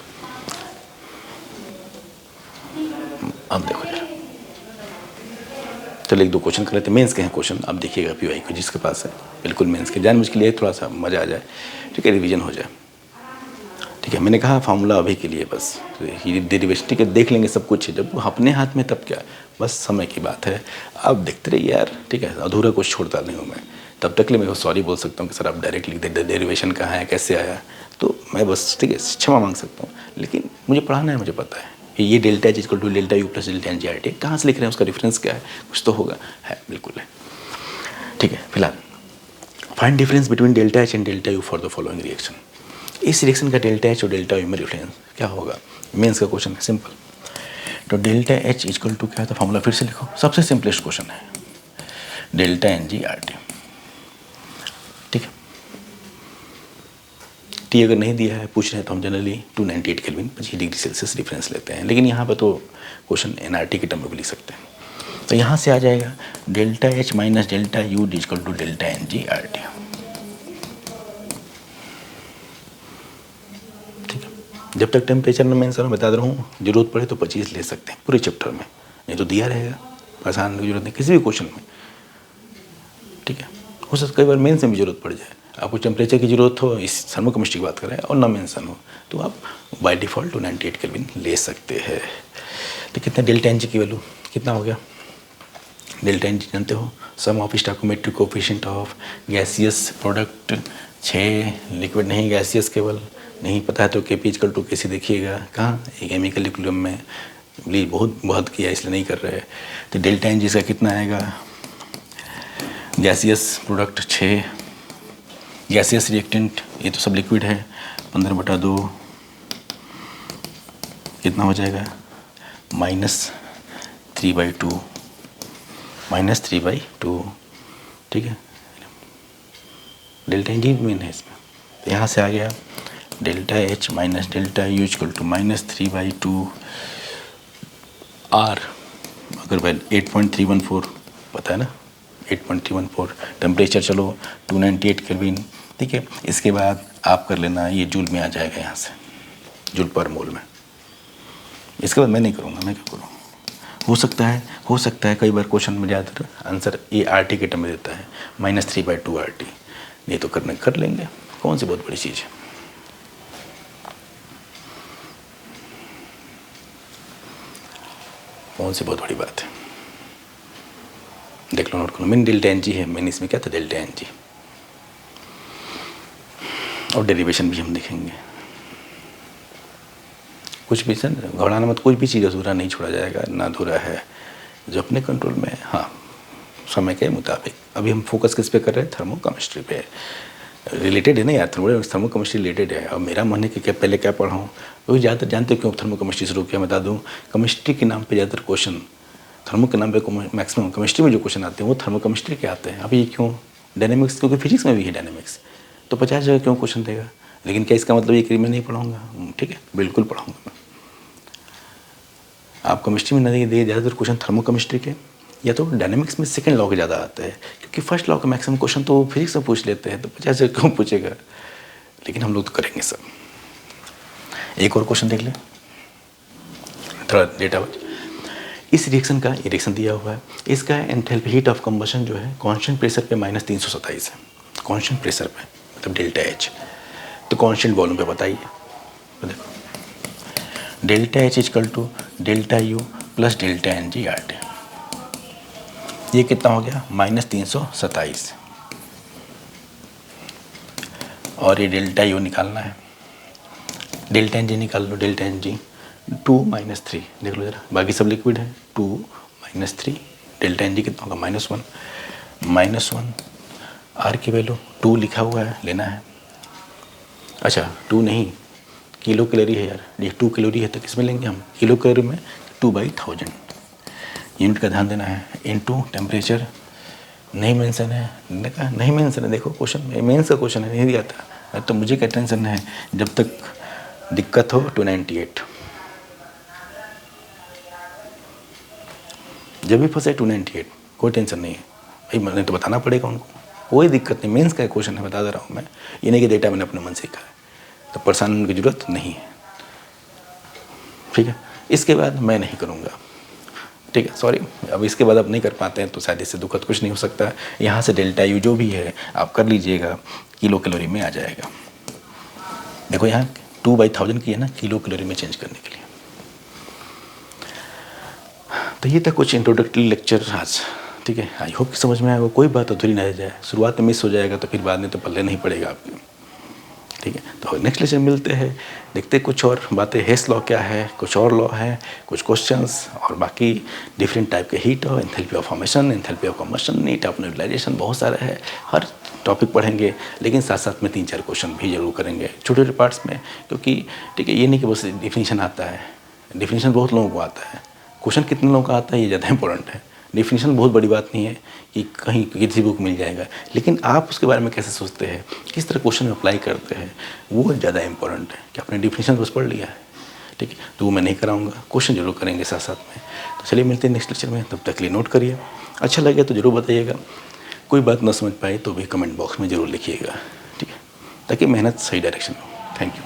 अब देखो जरा, चलिए एक दो क्वेश्चन कर लेते हैं, मेंस के हैं क्वेश्चन। अब देखिएगा पीवाई को जिसके पास है, बिल्कुल मेंस के जानबूझ के लिए थोड़ा सा मज़ा आ जाए, ठीक है, रिवीजन हो जाए, ठीक है। मैंने कहा फार्मूला अभी के लिए बस डेरिवेशन, ठीक है, देख लेंगे सब कुछ, जब अपने हाथ में तब क्या, बस समय की बात है। अब देखते रहिए यार, ठीक है, अधूरा कुछ छोड़ता नहीं हूँ मैं। तब तक के लिए मैं सॉरी बोल सकता हूँ कि सर आप डायरेक्ट लिख दे डेरिवेशन कहाँ है कैसे आया, तो मैं बस ठीक है क्षमा मांग सकता हूँ, लेकिन मुझे पढ़ाना है, मुझे पता है कि ये delta H equal to delta U plus delta NG/RT कहाँ से लिख रहे हैं, उसका रेफरेंस क्या है, कुछ तो होगा, है बिल्कुल है, ठीक है। फिलहाल find difference between delta H and delta U for the following reaction. इस रिएक्शन का डेल्टा एच और डेल्टा यू में डिफरेंस क्या होगा, मेंस का क्वेश्चन है, सिंपल। तो डेल्टा एच इक्वल टू क्या था, फॉर्मूला फिर से लिखो, सबसे सिंपलेस्ट क्वेश्चन है, डेल्टा NG/RT, ठीक है। टी अगर नहीं दिया है, पूछ रहे हैं तो हम generally 298 kelvin 25 degree Celsius reference लेते हैं, लेकिन यहाँ पे तो क्वेश्चन NRT के टर्म में भी लिख सकते हैं। तो यहाँ से आ जाएगा delta H minus delta U equal to delta NG/RT, ठीक है। जब तक टेम्परेचर में मेंशन बता रहा हूँ, जरूरत पड़े तो 25 ले सकते हैं पूरे चैप्टर में, नहीं तो दिया रहेगा, परेशान होने की जरूरत नहीं किसी भी क्वेश्चन में। ठीक है, हो सकता कई बार मेंस में भी जरूरत पड़ जाए, आपको टेम्परेचर की जरूरत हो, इस थर्मोकेमिस्ट्री की बात करें और ना मेंशन हो, तो आप बाय डिफ़ॉल्ट 298 केल्विन ले सकते हैं। तो कितना डेल्टा एन जी की वैल्यू कितना हो गया, डेल्टा एन जी जानते हो, sum of stoichiometric coefficient of gaseous product 6, liquid नहीं गैसियस केवल, नहीं पता है तो के पी इक्वल टू के सी देखिएगा कहाँ, एक केमिकल इक्विलिब्रियम में, प्लीज बहुत किया इसलिए नहीं कर रहे। तो डेल्टा एन जी इसका कितना आएगा, गैसियस प्रोडक्ट 6, गैसियस रिएक्टेंट ये तो सब लिक्विड है, 15/2 कितना हो जाएगा, -3/2, -3/2। ठीक है, डेल्टा एन जी मेन है इसमें, तो यहाँ से आ गया delta H minus delta U equal to -3/2 R, अगर भाई 8.314 पता है ना, 8.314 टेम्परेचर, चलो 298 केल्विन। ठीक है, इसके बाद आप कर लेना, ये जूल में आ जाएगा यहाँ से, जूल पर मोल में। इसके बाद मैं नहीं करूँगा, मैं क्या करूँ, हो सकता है कई बार क्वेश्चन में ज़्यादातर आंसर ये आर टी के टर्म में देता है, -3/2 RT, नहीं तो कर लेंगे, कौन सी बहुत बड़ी चीज़ है। कौन सी बहुत बड़ी बात है, देख लो, नोट करो, मैंने डेल्टा एन जी है, मैंने इसमें क्या था डेल्टा एन जी, और डेरिवेशन भी हम देखेंगे। कुछ भी सर घबराना मत, कुछ भी चीज़ अधूरा नहीं छोड़ा जाएगा, ना अधूरा है, जो अपने कंट्रोल में है। हाँ, समय के मुताबिक अभी हम फोकस किस पे कर रहे हैं, थर्मोकेमिस्ट्री पे, रिलेटेड है ना यार, थर्मोकेमिस्ट्री रिलेटेड है। अब मेरा मन है कि क्या पहले क्या पढ़ाऊँ, क्योंकि ज़्यादातर जानते हो क्यों थर्मोकेमिस्ट्री शुरू किया, बता दूँ, केमिस्ट्री के नाम पे ज़्यादातर क्वेश्चन, थर्मो के नाम पे मैक्सिमम केमिस्ट्री में जो क्वेश्चन आते हैं वो थर्मोकेमिस्ट्री के आते हैं। अभी ये क्यों, डायनेमिक्स, क्योंकि फिजिक्स में भी है डायनेमिक्स, तो 50 जगह क्यों क्वेश्चन देगा। लेकिन क्या इसका मतलब ये कि मैं नहीं पढ़ाऊँगा, ठीक है, बिल्कुल पढ़ाऊँगा मैं। आप केमिस्ट्री में नहीं दिए ज़्यादातर क्वेश्चन थर्मोकेमिस्ट्री के, या तो डायनेमिक्स में सेकंड लॉ के ज़्यादा आते हैं, क्योंकि फर्स्ट लॉ का मैक्सिमम क्वेश्चन तो फिजिक्स में पूछ लेते हैं, तो 50 जगह क्यों पूछेगा। लेकिन हम लोग तो करेंगे सब। एक और क्वेश्चन देख लें, थोड़ा डेटा बच, इस रिएक्शन का, ये रिएक्शन दिया हुआ है, इसका एंथैल्पी हीट ऑफ कंबशन जो है कांस्टेंट प्रेशर पे -327 है, कांस्टेंट प्रेशर पे, मतलब डेल्टा एच। तो कांस्टेंट वॉल्यूम पे बताइए, देखो delta H equal to delta U plus delta N G R T, ये कितना हो गया, -327, और ये डेल्टा यू निकालना है, डेल्टा एन जी निकाल लो, डेल्टा एन जी 2 - 3 देख लो जरा, बाकी सब लिक्विड है, 2 - 3, डेल्टा एन जी कितना होगा, -1 आर की वैल्यू 2 लिखा हुआ है, लेना है। अच्छा 2 नहीं, किलो कैलोरी है यार, ये 2 कैलोरी है तो किस में लेंगे हम, किलो कैलोरी में 2/1000 यूनिट का ध्यान देना है, इनटू टेम्परेचर नहीं मेंशन है, नहीं मेंशन है, देखो क्वेश्चन में मेंस का क्वेश्चन है, नहीं दिया था, तो मुझे क्या टेंशन है, जब तक दिक्कत हो 298, जब भी फंसे 298, कोई टेंशन नहीं है भाई, मैंने तो बताना पड़ेगा उनको, कोई दिक्कत नहीं, मेंस का क्वेश्चन है, बता दे रहा हूँ मैं, ये नहीं कि डेटा मैंने अपने मन से सीखा है, तो परेशान होने की जरूरत नहीं है, ठीक है। इसके बाद मैं नहीं करूँगा, ठीक है, सॉरी, अब इसके बाद अब नहीं कर पाते हैं तो शायद इससे दुखद कुछ नहीं हो सकता। यहाँ से डेल्टा यू जो भी है आप कर लीजिएगा, किलो कैलोरी में आ जाएगा, देखो यहाँ 2/1000 की है ना, किलो कैलोरी में चेंज करने के लिए। तो ये था कुछ इंट्रोडक्टरी लेक्चर आज, ठीक है, आई होप कि समझ में आएगा, कोई बात अधूरी ना रह जाए, शुरुआत में मिस हो जाएगा तो फिर बाद में तो पल्ले नहीं पड़ेगा आपके, ठीक है। तो नेक्स्ट लेक्चर मिलते हैं, देखते हैं कुछ और बातें, हेस लॉ क्या है, कुछ और लॉ है, कुछ क्वेश्चंस, और बाकी डिफरेंट टाइप के हीट और enthalpy of formation, enthalpy of combustion, heat of neutralization, बहुत सारा है, हर टॉपिक पढ़ेंगे, लेकिन साथ साथ में 3-4 क्वेश्चन भी जरूर करेंगे छोटे छोटे पार्ट्स में, क्योंकि ठीक है, ये नहीं कि बस डिफिनीशन आता है, डिफिनीशन बहुत लोगों को आता है, क्वेश्चन कितने लोगों का आता है ये ज़्यादा इंपॉर्टेंट है। डिफिनीशन बहुत बड़ी बात नहीं है कि कहीं किसी बुक मिल जाएगा, लेकिन आप उसके बारे में कैसे सोचते हैं, किस तरह क्वेश्चन में अप्लाई करते हैं, वो ज़्यादा इंपॉर्टेंट है कि आपने डिफिनीशन बस पढ़ लिया है, ठीक है। तो वो मैं नहीं कराऊंगा, क्वेश्चन जरूर करेंगे साथ साथ में। तो चलिए मिलते हैं नेक्स्ट लेक्चर में, तब तक के लिए नोट करिए, अच्छा लगे तो ज़रूर बताइएगा, कोई बात ना समझ पाए तो भी कमेंट बॉक्स में ज़रूर लिखिएगा, ठीक है, ताकि मेहनत सही डायरेक्शन में हो। Thank you.